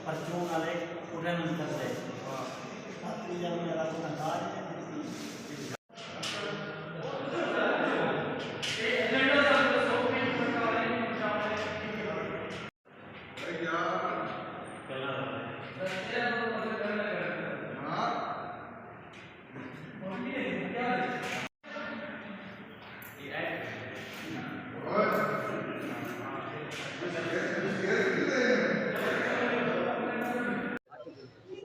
percuma kali udah nonton deh. Tapi yang melakukan hal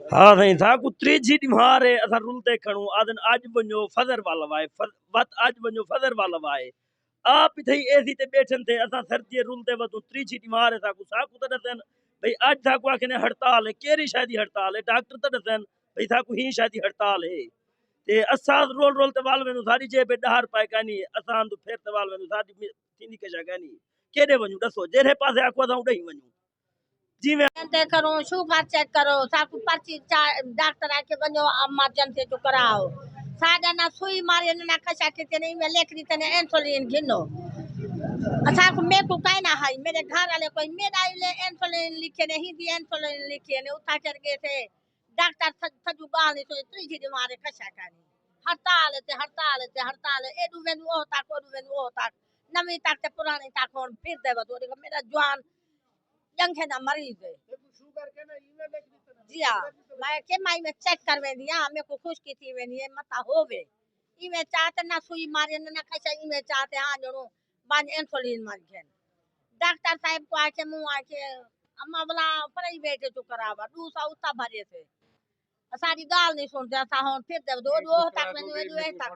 हाँ साईं साकू त्रीजी ॾींहारे असां रुलते खणूं आदन अज वञो फजर वाला वाए वत अज वञो फजर वाला वाए आप थई एसी ते बैठन थे असां सर्दी रुलते वतू त्रीजी ॾींहारे साकू साकू त दसन भई अज साकू आखने हड़ताल है केरी शादी हड़ताल है डॉक्टर त दसन भई साकू ही शादी हड़ताल है ते असां रोल रोल ते वाल वञूं साडी जे पे ॾहार पाए कानी असां तो फेर ते वाल वञूं साडी थींदी कशा कानी केॾे वञूं ॾसो जहिड़े पासे आखो असां उॾे ई वञूं जी मैं करो शुगर चेक करो साकू पर्ची डॉक्टर आके बनो इमरजेंसी जो कराओ सादा ना सुई मारे ना कशा के नहीं में लेखरी तने इंसुलिन घिनो अच्छा को मैं को काई ना है मेरे घर वाले कोई मेरा ले इंसुलिन लिखे नहीं दी इंसुलिन लिखे ने उठा कर गए थे डॉक्टर सजू गाल नहीं तो त्रीजी मारे कशा कानी हड़ताल एडू वेन वो तक ओडू वेन वो तक नवी तक ते पुरानी तक और फिर दे तो मेरा जवान जंखे ना मरीज है जी हाँ मैं के माई में चेक करवे दिया हमें को खुश की थी वेनी मता होवे ई में चाहते ना सुई मारे ना कैसा ई में चाहते हां जणो बान इंसुलिन मार के डॉक्टर साहब को आके मुंह आके अम्मा वाला प्राइवेट जो करावा दूसरा उता भरे थे सारी गाल नहीं सुनते असा हों फिर दे दो दो तक में वे तक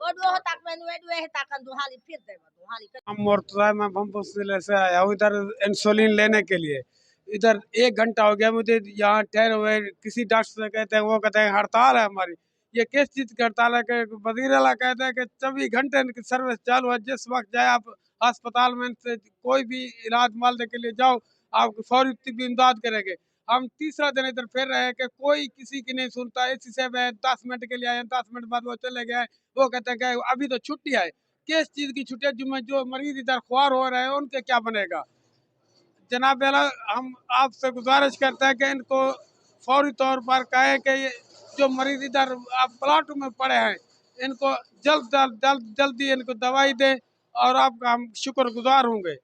ओ दो तक में वे तक दुहाली फिर दे दुहाली हम मुर्तजा मैं बम्बू जिले से आया हूँ इधर इंसुलिन लेने के लिए। इधर 1 घंटा हो गया मुझे यहाँ ठहरे हुए, किसी डॉक्टर से कहते हैं वो कहते हैं हड़ताल है हमारी। ये किस चीज़ की हड़ताल है कि वज़ीर आला कहते हैं कि 24 घंटे इनकी सर्विस चालू है, जिस वक्त जाए आप अस्पताल में इनसे कोई भी इलाज मालने के लिए जाओ आपको फौरी तिब्बी इमदाद करेंगे। हम तीसरा दिन इधर फिर रहे हैं कि कोई किसी की नहीं सुनता। इसी से मैं 10 मिनट के लिए आए, 10 मिनट बाद वो चले गए। वो कहते हैं कि अभी तो छुट्टी है। किस चीज़ की छुट्टी है? जो मरीज इधर ख्वार हो रहे हैं उनके क्या बनेगा? जनाब आला हम आपसे गुजारिश करते हैं कि इनको फौरी तौर पर कहें कि ये जो मरीज इधर आप प्लाटों में पड़े हैं इनको जल्दी इनको दवाई दें और आपका हम शुक्रगुजार होंगे।